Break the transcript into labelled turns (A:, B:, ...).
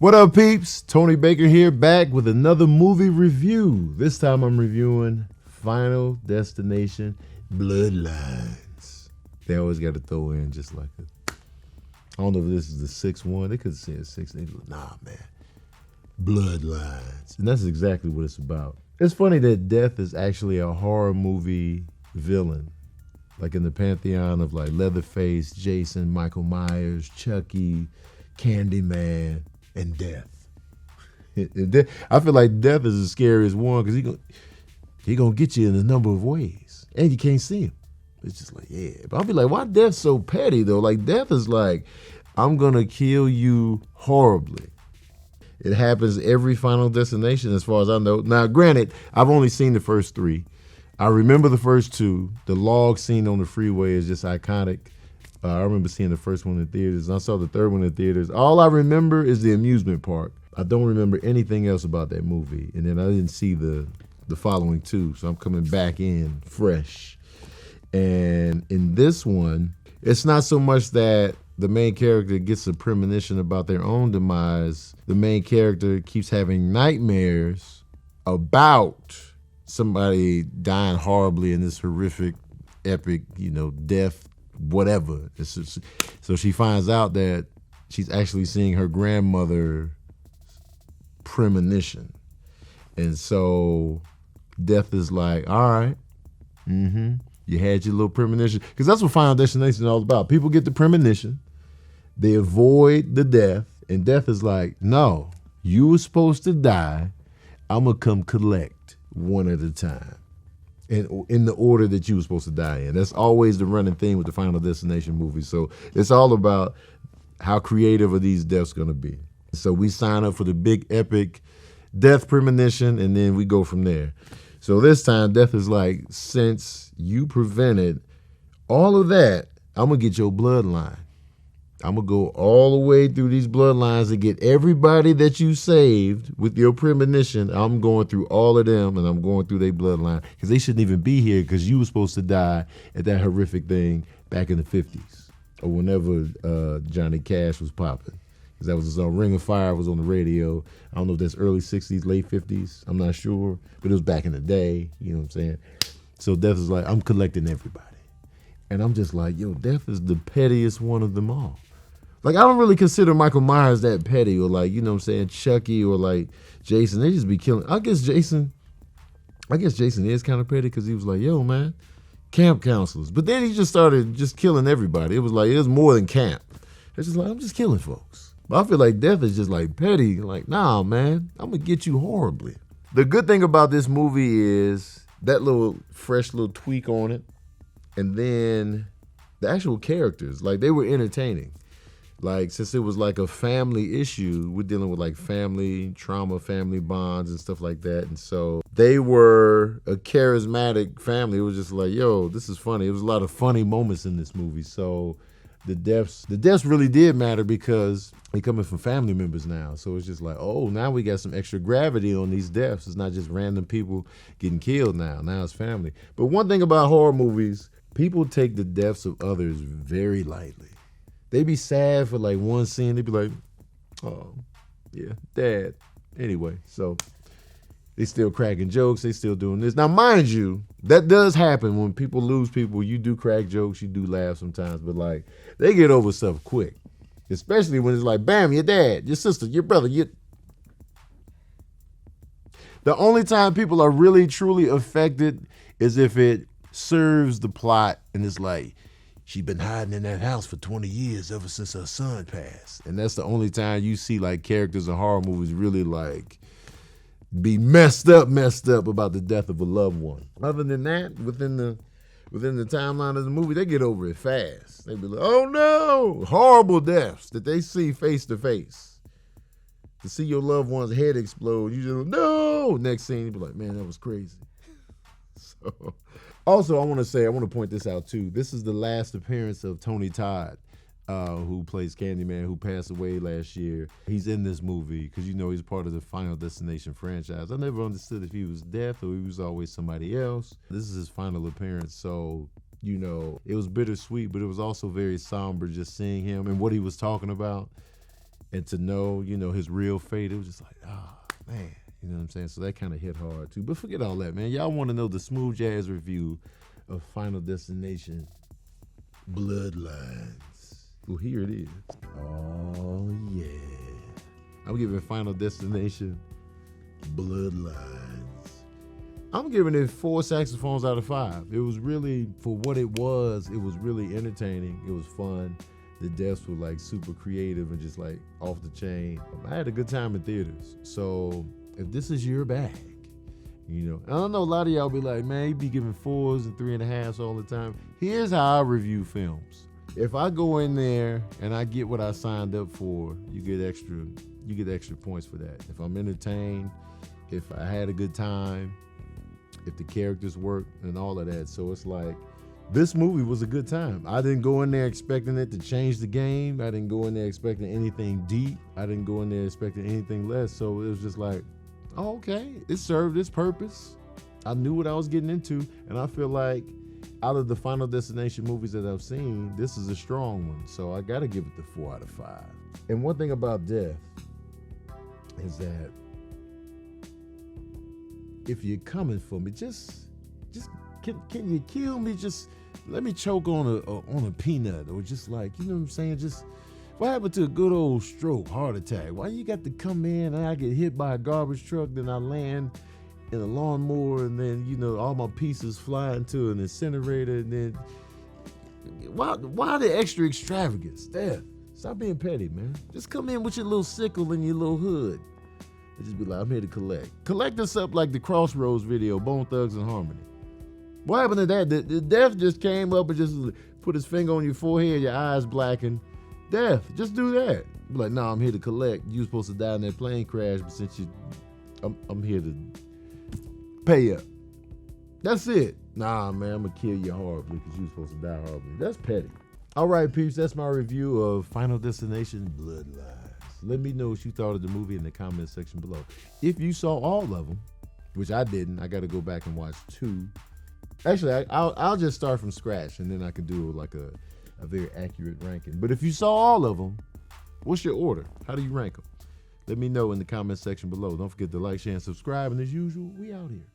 A: What up, peeps? Tony Baker here, back with another movie review. This time I'm reviewing Final Destination Bloodlines. They always got to throw in just like it. I don't know if this is the sixth one. They could have said six. They go, nah, man. Bloodlines. And that's exactly what it's about. It's funny that Death is actually a horror movie villain. Like in the pantheon of like Leatherface, Jason, Michael Myers, Chucky, Candyman, and Death. I feel like Death is the scariest one because he gonna get you in a number of ways, and you can't see him. It's just like, yeah. But I'll be like, why Death so petty though? Like Death is like, I'm gonna kill you horribly. It happens every Final Destination, as far as I know. Now, granted, I've only seen the first three. I remember the first two. The log scene on the freeway is just iconic. I remember seeing the first one in theaters. And I saw the third one in theaters. All I remember is the amusement park. I don't remember anything else about that movie. And then I didn't see the following two, so I'm coming back in fresh. And in this one, it's not so much that the main character gets a premonition about their own demise. The main character keeps having nightmares about somebody dying horribly in this horrific, epic, death, whatever. So she finds out that she's actually seeing her grandmother premonition. And so Death is like, all right, you had your little premonition. Because that's what Final Destination is all about. People get the premonition, they avoid the death, and Death is like, no, you were supposed to die. I'm going to come collect one at a time. In the order that you were supposed to die in. That's always the running theme with the Final Destination movies. So it's all about how creative are these deaths going to be. So we sign up for the big epic death premonition, and then we go from there. So this time, Death is like, since you prevented all of that, I'm going to get your bloodline. I'm going to go all the way through these bloodlines and get everybody that you saved with your premonition. I'm going through all of them, and I'm going through their bloodline because they shouldn't even be here because you were supposed to die at that horrific thing back in the 50s or whenever Johnny Cash was popping. Because that was his Ring of Fire was on the radio. I don't know if that's early 60s, late 50s. I'm not sure, but it was back in the day. You know what I'm saying? So Death is like, I'm collecting everybody. And I'm just like, yo, Death is the pettiest one of them all. Like, I don't really consider Michael Myers that petty or like, Chucky or like Jason. They just be killing. I guess Jason is kind of petty because he was like, yo, man, camp counselors. But then he just started just killing everybody. It was more than camp. It's just like, I'm just killing folks. But I feel like Death is just like petty. Like, nah, man, I'm going to get you horribly. The good thing about this movie is that little fresh little tweak on it. And then the actual characters, like they were entertaining. Like, since it was like a family issue, we're dealing with like family trauma, family bonds and stuff like that. And so they were a charismatic family. It was just like, yo, this is funny. It was a lot of funny moments in this movie. So the deaths really did matter because they coming from family members now. So it's just like, oh, now we got some extra gravity on these deaths. It's not just random people getting killed now. Now it's family. But one thing about horror movies, people take the deaths of others very lightly. They be sad for like one scene. They be like, oh, yeah, dad. Anyway, so they still cracking jokes. They still doing this. Now, mind you, that does happen when people lose people. You do crack jokes. You do laugh sometimes. But like, they get over stuff quick. Especially when it's like, bam, your dad, your sister, your brother. The only time people are really, truly affected is if it serves the plot and it's like, she been hiding in that house for 20 years ever since her son passed. And that's the only time you see like characters in horror movies really like be messed up about the death of a loved one. Other than that, within the timeline of the movie, they get over it fast. They be like, oh no, horrible deaths that they see face to face. To see your loved one's head explode, you just no. Next scene, you be like, man, that was crazy. So. Also, I want to point this out too. This is the last appearance of Tony Todd, who plays Candyman, who passed away last year. He's in this movie because he's part of the Final Destination franchise. I never understood if he was deaf or he was always somebody else. This is his final appearance, so it was bittersweet, but it was also very somber just seeing him and what he was talking about. And to know, his real fate, it was just like, man, you know what I'm saying? So that kind of hit hard too. But forget all that, man. Y'all want to know the smooth jazz review of Final Destination Bloodlines. Well, here it is. Oh, yeah. I'm giving Final Destination Bloodlines. I'm giving it 4 saxophones out of 5. It was really, for what it was really entertaining. It was fun. The deaths were like super creative and just like off the chain. I had a good time in theaters. So if this is your bag, I don't know, a lot of y'all be like, man, you be giving 4s and 3.5s all the time. Here's how I review films. If I go in there and I get what I signed up for, you get extra points for that. If I'm entertained, if I had a good time, if the characters work and all of that. So it's like, this movie was a good time. I didn't go in there expecting it to change the game. I didn't go in there expecting anything deep. I didn't go in there expecting anything less. So it was just like, oh, okay, it served its purpose. I knew what I was getting into. And I feel like out of the Final Destination movies that I've seen, this is a strong one. So I got to give it the 4 out of 5. And one thing about death is that if you're coming for me, just can you kill me? Just let me choke on a peanut, or just like, you know what I'm saying? Just what happened to a good old stroke, heart attack? Why you got to come in and I get hit by a garbage truck, then I land in a lawnmower, and then all my pieces fly into an incinerator, and then why the extra extravagance? Death, stop being petty, man. Just come in with your little sickle and your little hood. And just be like, I'm here to collect. Collect us up like the Crossroads video, Bone Thugs and Harmony. What happened to that? The Death just came up and just put his finger on your forehead, your eyes blackened. Death, just do that. Be like, nah, I'm here to collect. You were supposed to die in that plane crash, but since I'm here to pay up. That's it. Nah, man, I'm gonna kill you horribly because you were supposed to die horribly. That's petty. All right, peeps, that's my review of Final Destination Bloodlines. Let me know what you thought of the movie in the comment section below. If you saw all of them, which I didn't, I got to go back and watch 2. Actually, I'll just start from scratch, and then I can do like a very accurate ranking. But if you saw all of them, what's your order? How do you rank them? Let me know in the comment section below. Don't forget to like, share, and subscribe. And as usual, we out here.